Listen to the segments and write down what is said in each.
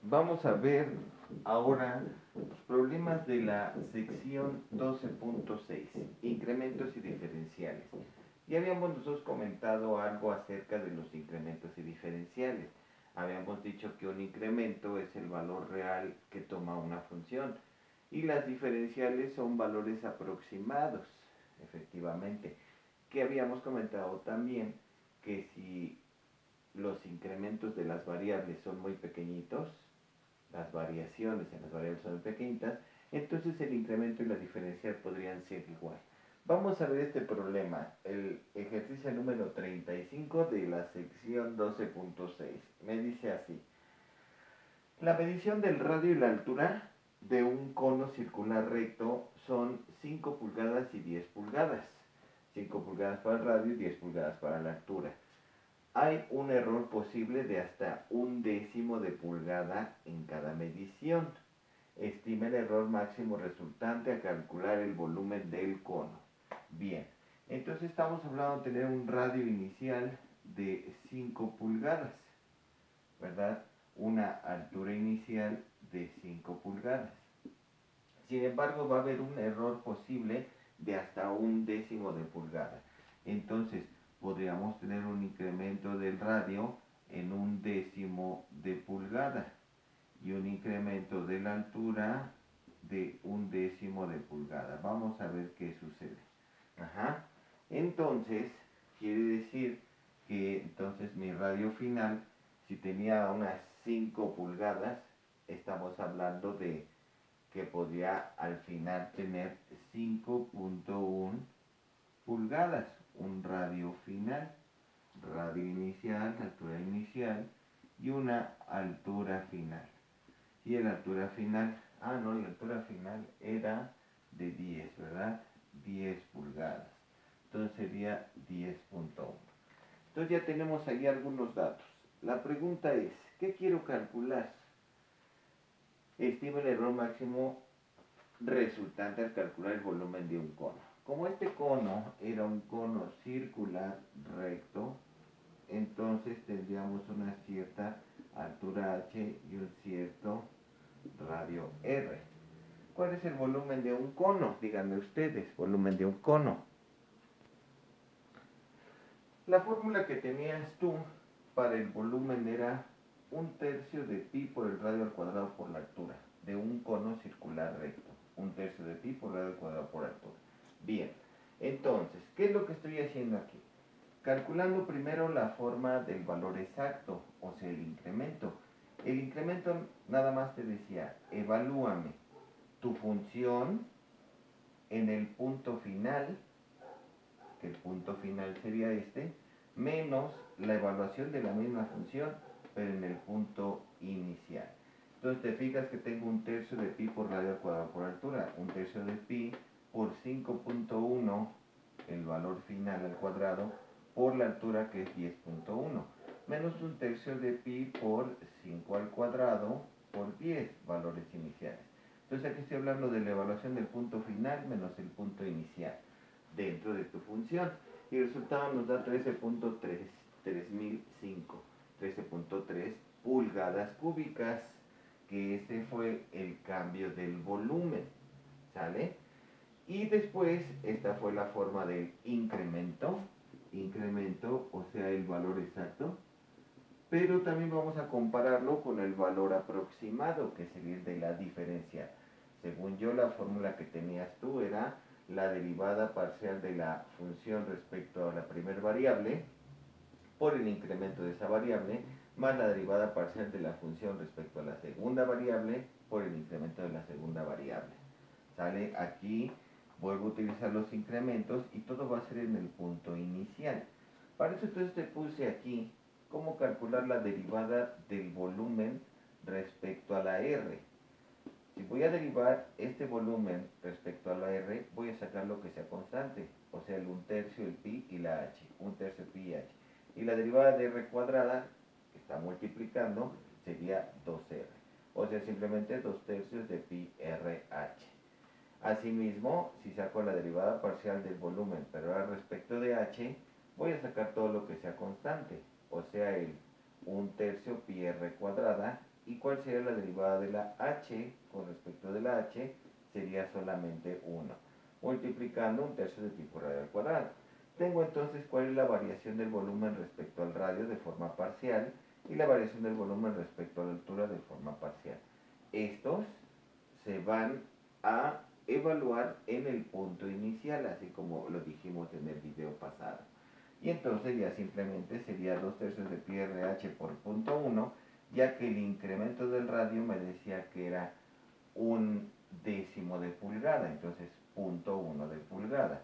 Vamos a ver ahora los problemas de la sección 12.6, incrementos y diferenciales. Ya habíamos nosotros comentado algo acerca de los incrementos y diferenciales. Habíamos dicho que un incremento es el valor real que toma una función y las diferenciales son valores aproximados, efectivamente. Que habíamos comentado también que si los incrementos de las variables son muy pequeñitos, las variaciones en las variables son pequeñitas, entonces el incremento y la diferencial podrían ser igual. Vamos a ver este problema, el ejercicio número 35 de la sección 12.6. Me dice así: la medición del radio y la altura de un cono circular recto son 5 pulgadas y 10 pulgadas. 5 pulgadas para el radio y 10 pulgadas para la altura. Hay un error posible de hasta un décimo de pulgada en cada medición. Estima el error máximo resultante a calcular el volumen del cono. Bien, entonces estamos hablando de tener un radio inicial de 5 pulgadas, ¿verdad? Una altura inicial de 5 pulgadas. Sin embargo, va a haber un error posible de hasta un décimo de pulgada. Entonces, podríamos tener un incremento del radio en un décimo de pulgada y un incremento de la altura de un décimo de pulgada. Vamos a ver qué sucede. Ajá. Entonces, quiere decir que entonces mi radio final, si tenía unas 5 pulgadas, estamos hablando de que podría al final tener 5.1 pulgadas, un radio final, radio inicial, altura inicial y una altura final. Y la altura final, no, la altura final era de 10, ¿verdad? 10 pulgadas. Entonces sería 10.1. Entonces ya tenemos ahí algunos datos. La pregunta es, ¿qué quiero calcular? Estima el error máximo resultante al calcular el volumen de un cono. Como este cono era un cono circular recto, entonces tendríamos una cierta altura h y un cierto radio r. ¿Cuál es el volumen de un cono? Díganme ustedes, volumen de un cono. La fórmula que tenías tú para el volumen era 1/3 de pi por el radio al cuadrado por la altura de un cono circular recto. 1/3 de pi por radio al cuadrado por altura. Bien, entonces, ¿qué es lo que estoy haciendo aquí? Calculando primero la forma del valor exacto, o sea, el incremento. El incremento nada más te decía, evalúame tu función en el punto final, que el punto final sería este, menos la evaluación de la misma función, pero en el punto inicial. Entonces te fijas que tengo 1/3 de pi por radio al cuadrado por altura, 1/3 de pi por 5.1, el valor final al cuadrado, por la altura que es 10.1, menos 1/3 de pi por 5 al cuadrado por 10, valores iniciales. Entonces aquí estoy hablando de la evaluación del punto final menos el punto inicial dentro de tu función. Y el resultado nos da 13.3005, 13.3 pulgadas cúbicas, que ese fue el cambio del volumen, ¿sale? Y después, esta fue la forma del incremento, o sea, el valor exacto, pero también vamos a compararlo con el valor aproximado, que sería el de la diferencia. Según yo, la fórmula que tenías tú era la derivada parcial de la función respecto a la primera variable por el incremento de esa variable más la derivada parcial de la función respecto a la segunda variable por el incremento de la segunda variable. ¿Sale? Aquí vuelvo a utilizar los incrementos y todo va a ser en el punto inicial. Para eso entonces te puse aquí cómo calcular la derivada del volumen respecto a la R. Si voy a derivar este volumen respecto a la R, voy a sacar lo que sea constante, o sea, el 1/3, el pi y la h, 1/3 pi y h. Y la derivada de R cuadrada, que está multiplicando, sería 2R. O sea, simplemente 2/3 de pi r h. Asimismo, si saco la derivada parcial del volumen, pero ahora respecto de h, voy a sacar todo lo que sea constante, o sea, el 1/3 pi r cuadrada ¿Y cuál sería la derivada de la h? Con respecto de la h sería solamente 1, multiplicando 1/3 de pi por radio al cuadrado. Tengo entonces cuál es la variación del volumen respecto al radio de forma parcial y la variación del volumen respecto a la altura de forma parcial. Estos se van a evaluar en el punto inicial, así como lo dijimos en el video pasado. Y entonces ya simplemente sería 2/3 de pi RH por punto 1, ya que el incremento del radio me decía que era 1/10 de pulgada, entonces punto 1 de pulgada.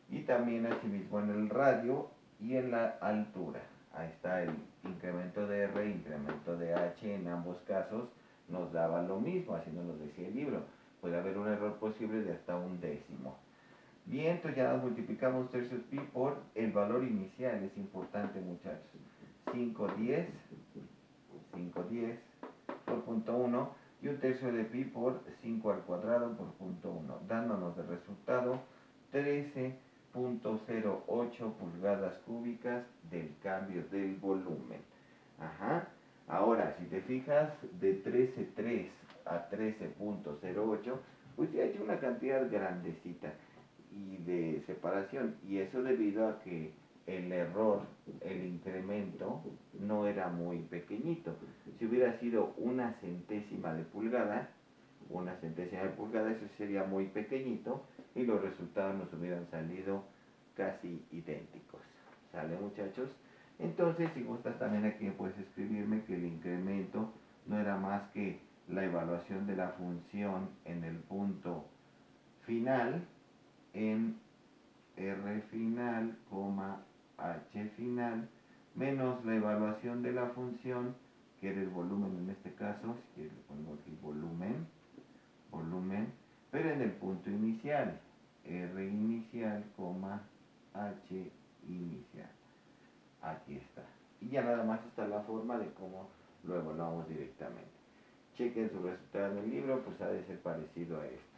Y también asimismo en el radio y en la altura. Ahí está el incremento de R, incremento de H, en ambos casos nos daba lo mismo, así nos lo decía el libro. Puede haber un error posible de hasta 1/10. Bien, entonces ya multiplicamos tercios pi por el valor inicial, es importante muchachos. 5/10 por punto 1 y 1/3 de pi por 5 al cuadrado por punto 1, dándonos de resultado 13.08 pulgadas cúbicas del cambio del volumen. Ajá. Ahora, si te fijas, de 13.3 a 13.08, pues ya hay una cantidad grandecita y de separación, y eso debido a que el error, el incremento, no era muy pequeñito. Si hubiera sido una centésima de pulgada, eso sería muy pequeñito y los resultados nos hubieran salido casi idénticos. ¿Sale, muchachos? Entonces, si gustas también aquí puedes escribirme que el incremento no era más que la evaluación de la función en el punto final en R final, H final, menos la evaluación de la función, que era el volumen en este caso, si quieres le pongo aquí volumen, pero en el punto inicial, R inicial, H inicial. Aquí está. Y ya nada más está la forma de cómo lo evaluamos directamente. Chequen su resultado en el libro, pues ha de ser parecido a esto.